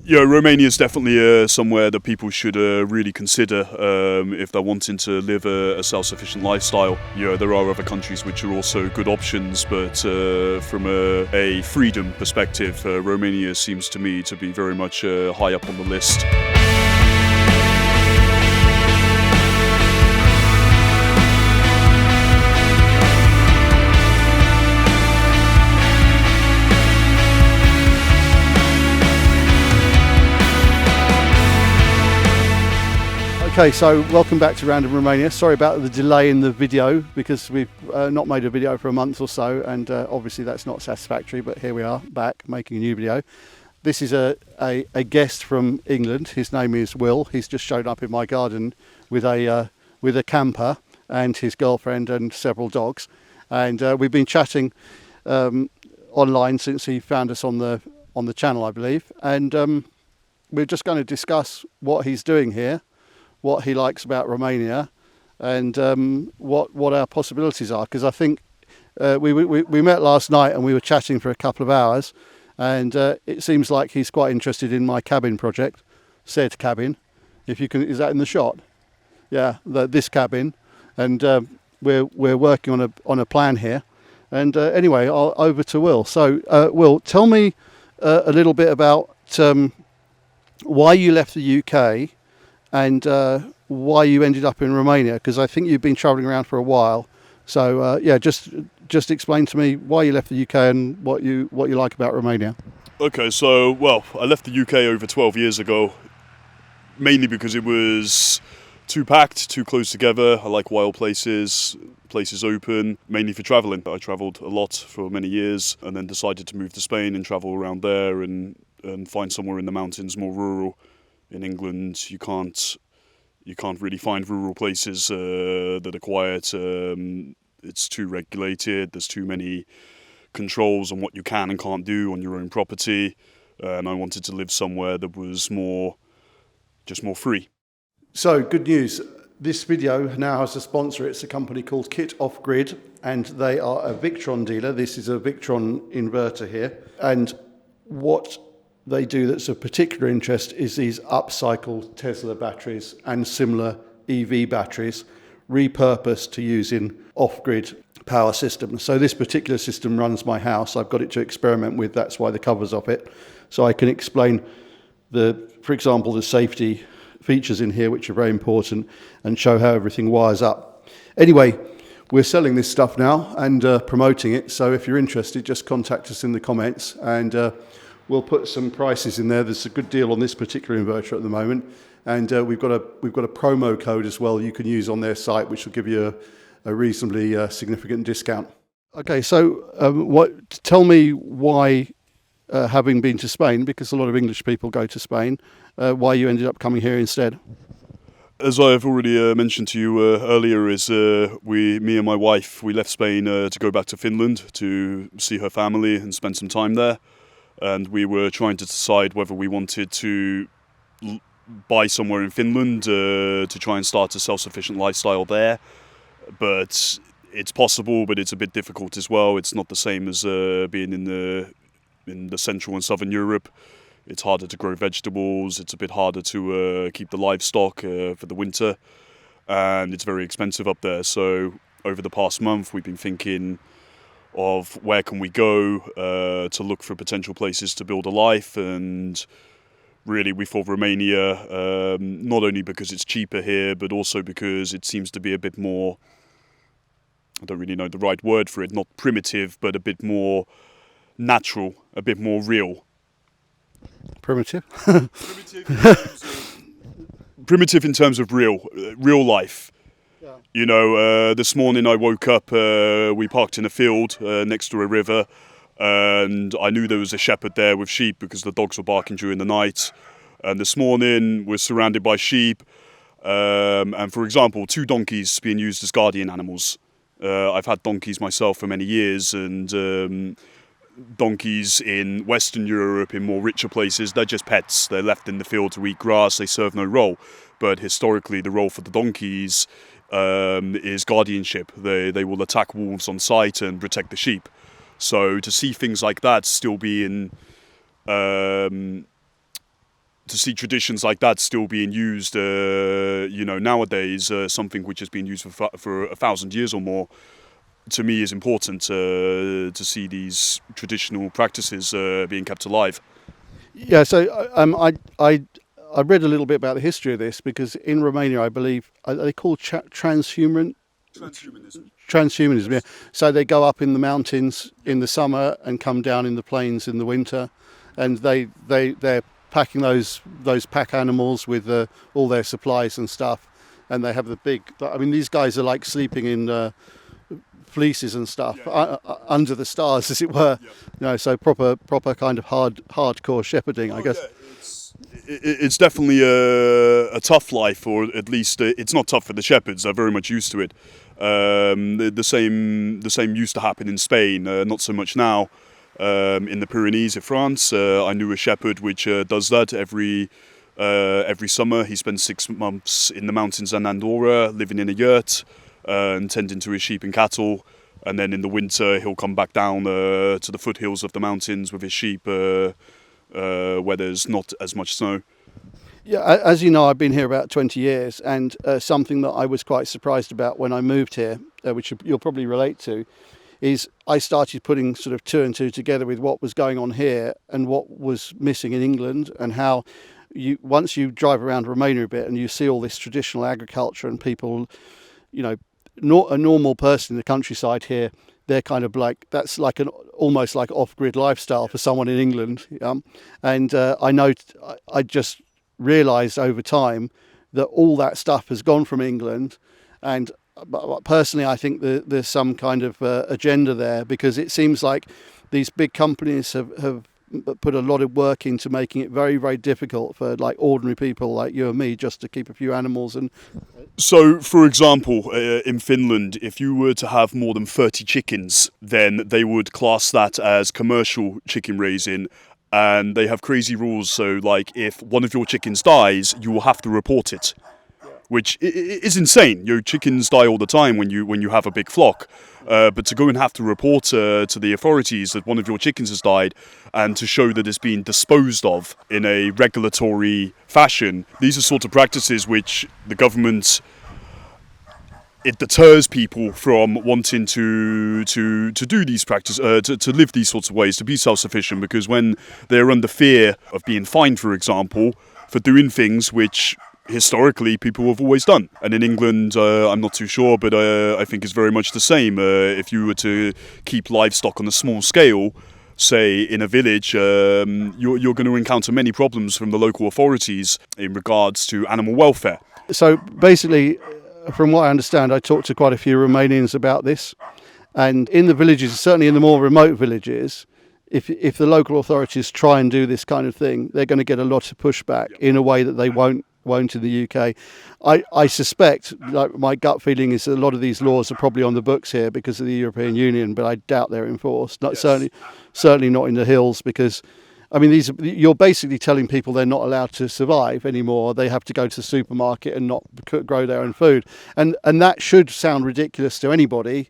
Yeah, Romania is definitely somewhere that people should really consider if they're wanting to live a self-sufficient lifestyle. There are other countries which are also good options, but from a freedom perspective, Romania seems to me to be very much high up on the list. Okay, so welcome back to Random Romania. Sorry about the delay in the video because we've not made a video for a month or so, and obviously that's not satisfactory, but here we are back making a new video. This is a guest from England. His name is Will. He's just shown up in my garden with a camper and his girlfriend and several dogs, and we've been chatting online since he found us on the channel, I believe, and we're just going to discuss what he's doing here, what he likes about Romania, and what our possibilities are. Because I think we met last night and we were chatting for a couple of hours, and it seems like he's quite interested in my cabin project, said cabin. If you can, is that in the shot? Yeah, this cabin, and we're working on a plan here. And anyway, over to Will. So Will, tell me a little bit about why you left the UK. And why you ended up in Romania, because I think you've been travelling around for a while. So yeah, just explain to me why you left the UK and what you like about Romania. Okay, so well, I left the UK over 12 years ago, mainly because it was too packed, too close together. I like wild places open, mainly for travelling. I travelled a lot for many years, and then decided to move to Spain and travel around there and find somewhere in the mountains, more rural. In England, you can't really find rural places that are quiet. It's too regulated. There's too many controls on what you can and can't do on your own property. And I wanted to live somewhere that was more free. So good news. This video now has a sponsor. It's a company called KitOffGrid, and they are a Victron dealer. This is a Victron inverter here, and what they do that's of particular interest is these upcycled Tesla batteries and similar EV batteries repurposed to use in off-grid power systems. So this particular system runs my house. I've got it to experiment with. That's why the cover's off it. So I can explain for example, the safety features in here, which are very important, and show how everything wires up. Anyway, we're selling this stuff now and promoting it. So if you're interested, just contact us in the comments, and we'll put some prices in there. There's a good deal on this particular inverter at the moment, and we've got a promo code as well you can use on their site, which will give you a reasonably significant discount. Okay, so tell me why, having been to Spain, because a lot of English people go to Spain, why you ended up coming here instead. As I've already mentioned to you earlier, me and my wife, we left Spain to go back to Finland to see her family and spend some time there. And we were trying to decide whether we wanted to buy somewhere in Finland to try and start a self-sufficient lifestyle there. But it's possible, but it's a bit difficult as well. It's not the same as being in the Central and Southern Europe. It's harder to grow vegetables. It's a bit harder to keep the livestock for the winter. And it's very expensive up there. So over the past month, we've been thinking of where can we go to look for potential places to build a life, and really we thought Romania, not only because it's cheaper here, but also because it seems to be a bit more, I don't really know the right word for it, not primitive, but a bit more natural, a bit more real. Primitive? Primitive in terms of real life. You know, this morning I woke up, we parked in a field next to a river, and I knew there was a shepherd there with sheep because the dogs were barking during the night. And this morning we're surrounded by sheep, and for example, 2 donkeys being used as guardian animals. I've had donkeys myself for many years, and donkeys in Western Europe, in more richer places, they're just pets. They're left in the field to eat grass, they serve no role. But historically, the role for the donkeys is guardianship. They will attack wolves on sight and protect the sheep. So to see things like that still being to see traditions like that still being used, nowadays, something which has been used for 1,000 years or more, to me is important to see these traditional practices being kept alive. Yeah, so I read a little bit about the history of this, because in Romania, I believe, are they called Transhumanism. transhumanism? Yeah. So they go up in the mountains in the summer and come down in the plains in the winter, and they're packing those pack animals with all their supplies and stuff, and they have the big. I mean, these guys are like sleeping in fleeces and stuff under the stars, as it were. Yeah. So proper kind of hardcore shepherding, I guess. Yeah. It's definitely a tough life, or at least it's not tough for the shepherds. They're very much used to it. The same used to happen in Spain, not so much now. In the Pyrenees of France, I knew a shepherd which does that every summer. He spends 6 months in the mountains in Andorra, living in a yurt, and tending to his sheep and cattle. And then in the winter, he'll come back down to the foothills of the mountains with his sheep, where there's not as much snow. Yeah, as you know, I've been here about 20 years, and something that I was quite surprised about when I moved here, which you'll probably relate to, is I started putting sort of two and two together with what was going on here and what was missing in England, and how once you drive around Romania a bit and you see all this traditional agriculture and people, not a normal person in the countryside here, they're kind of like, that's like almost like off-grid lifestyle for someone in England. And I just realised over time that all that stuff has gone from England, and personally I think there's some kind of agenda there, because it seems like these big companies have put a lot of work into making it very, very difficult for like ordinary people like you and me just to keep a few animals. And so, for example, in Finland, if you were to have more than 30 chickens, then they would class that as commercial chicken raising. And they have crazy rules. So, like, if one of your chickens dies, you will have to report it, which is insane. Your chickens die all the time when you have a big flock. But to go and have to report to the authorities that one of your chickens has died, and to show that it's been disposed of in a regulatory fashion, these are sort of practices which the government, it deters people from wanting to do these practices, to live these sorts of ways, to be self-sufficient, because when they're under fear of being fined, for example, for doing things which historically people have always done. And in England, I'm not too sure, but I think it's very much the same. If you were to keep livestock on a small scale, say in a village, you're going to encounter many problems from the local authorities in regards to animal welfare. So basically, from what I understand, I talked to quite a few Romanians about this, and in the villages, certainly in the more remote villages, if the local authorities try and do this kind of thing, they're going to get a lot of pushback in a way that they won't in the UK. I suspect, like, my gut feeling is that a lot of these laws are probably on the books here because of the European Union, but I doubt they're enforced. Certainly not in the hills, because I mean, you're basically telling people they're not allowed to survive anymore. They have to go to the supermarket and not grow their own food, and that should sound ridiculous to anybody.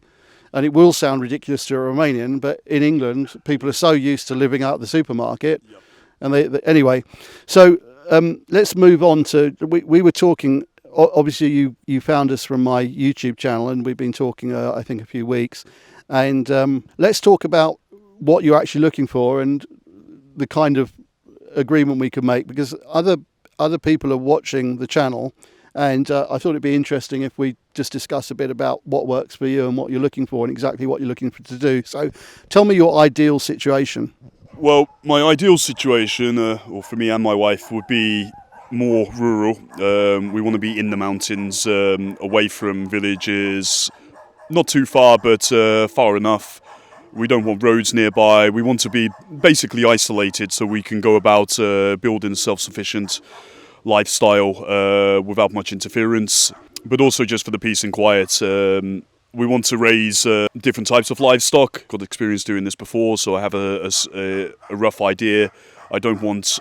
And it will sound ridiculous to a Romanian, but in England, people are so used to living out of the supermarket. Yep. And they anyway. So let's move on to, we were talking, obviously you found us from my YouTube channel, and we've been talking, I think, a few weeks. And let's talk about what you're actually looking for and the kind of agreement we can make, because other people are watching the channel. And I thought it'd be interesting if we just discuss a bit about what works for you and what you're looking for and exactly what you're looking for to do. So tell me your ideal situation. Well, my ideal situation, or for me and my wife, would be more rural. We want to be in the mountains, away from villages, not too far, but far enough. We don't want roads nearby. We want to be basically isolated so we can go about building a self-sufficient lifestyle without much interference, but also just for the peace and quiet. We want to raise different types of livestock. Got experience doing this before, so I have a rough idea. I don't want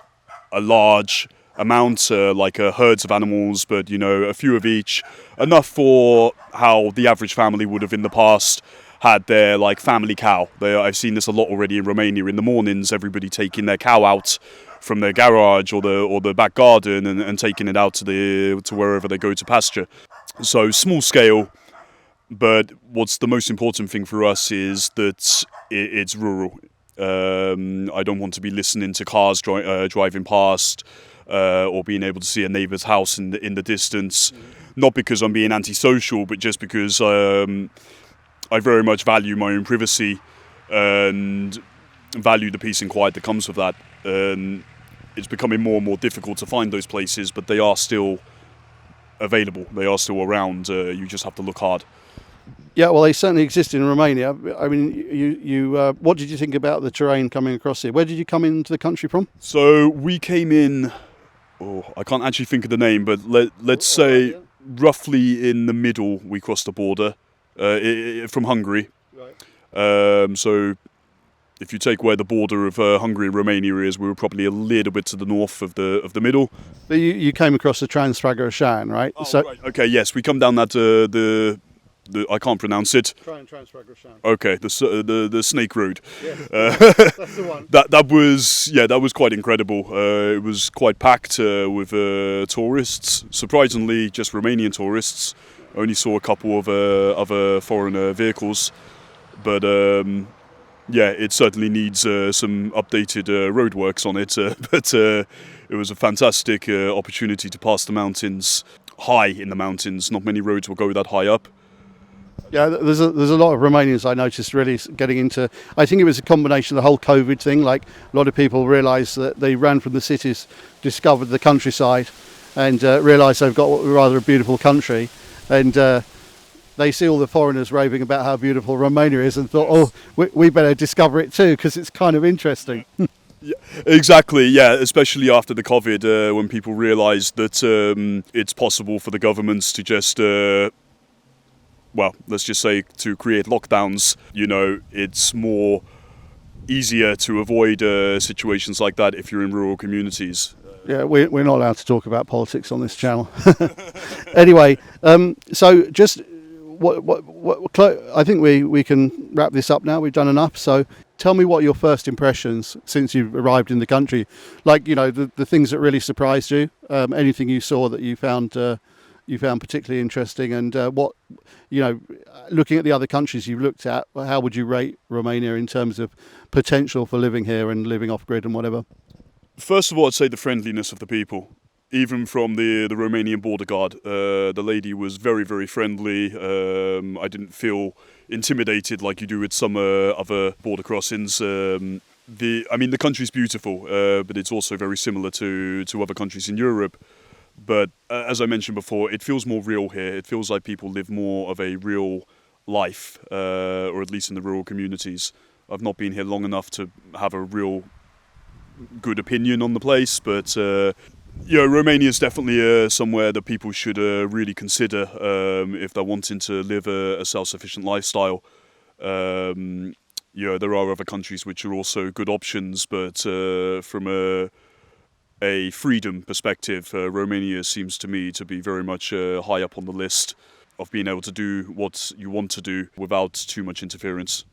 a large amount, like herds of animals, but a few of each, enough for how the average family would have in the past had their like family cow. I've seen this a lot already in Romania. In the mornings, everybody taking their cow out from their garage or the back garden and taking it out to wherever they go to pasture. So small scale, but what's the most important thing for us is that it's rural. I don't want to be listening to cars driving past or being able to see a neighbour's house in the distance. Not because I'm being antisocial, but just because I very much value my own privacy and value the peace and quiet that comes with that. It's becoming more and more difficult to find those places, but they are still available. They are still around. You just have to look hard. Yeah, well, they certainly exist in Romania. I mean, what did you think about the terrain coming across here? Where did you come into the country from? So we came in, I can't actually think of the name, but let's say roughly in the middle we crossed the border from Hungary. Right. So if you take where the border of Hungary and Romania is, we were probably a little bit to the north of the middle. But you came across the Transfragar, right? Oh, so, right. Okay, yes, we come down that the I can't pronounce it. Okay, the Snake Road. Yes, that's the one. That was quite incredible. It was quite packed with tourists. Surprisingly, just Romanian tourists. Only saw a couple of other foreign vehicles, but it certainly needs some updated roadworks on it. But it was a fantastic opportunity to pass the mountains, high in the mountains. Not many roads will go that high up. Yeah, there's a lot of Romanians I noticed really getting into. I think it was a combination of the whole COVID thing. Like a lot of people realised that they ran from the cities, discovered the countryside, and realised they've got rather a beautiful country, and they see all the foreigners raving about how beautiful Romania is, and thought, oh, we better discover it too because it's kind of interesting. Yeah, exactly, yeah, especially after the COVID, when people realised that it's possible for the governments to just let's just say to create lockdowns. It's more easier to avoid situations like that if you're in rural communities. Yeah, we're not allowed to talk about politics on this channel. Anyway, so just I think we can wrap this up now. We've done enough. So tell me what your first impressions since you've arrived in the country, like the things that really surprised you, anything you saw that you found particularly interesting, and looking at the other countries you've looked at, how would you rate Romania in terms of potential for living here and living off grid and whatever? First of all, I'd say the friendliness of the people. Even from the Romanian border guard, the lady was very, very friendly. I didn't feel intimidated like you do with some other border crossings. The country's beautiful, but it's also very similar to other countries in Europe. But as I mentioned before, it feels more real here. It feels like people live more of a real life, or at least in the rural communities. I've not been here long enough to have a real good opinion on the place, but Romania is definitely somewhere that people should really consider if they're wanting to live a self-sufficient lifestyle. There are other countries which are also good options, but from a freedom perspective, Romania seems to me to be very much high up on the list of being able to do what you want to do without too much interference.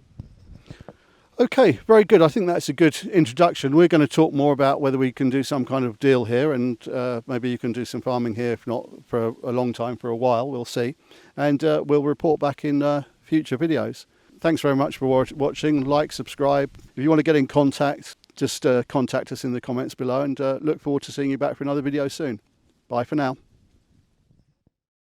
Okay, very good. I think that's a good introduction. We're going to talk more about whether we can do some kind of deal here, and maybe you can do some farming here, if not for a long time, for a while, we'll see. And we'll report back in future videos. Thanks very much for watching. Like, subscribe. If you want to get in contact, just contact us in the comments below, and look forward to seeing you back for another video soon. Bye for now.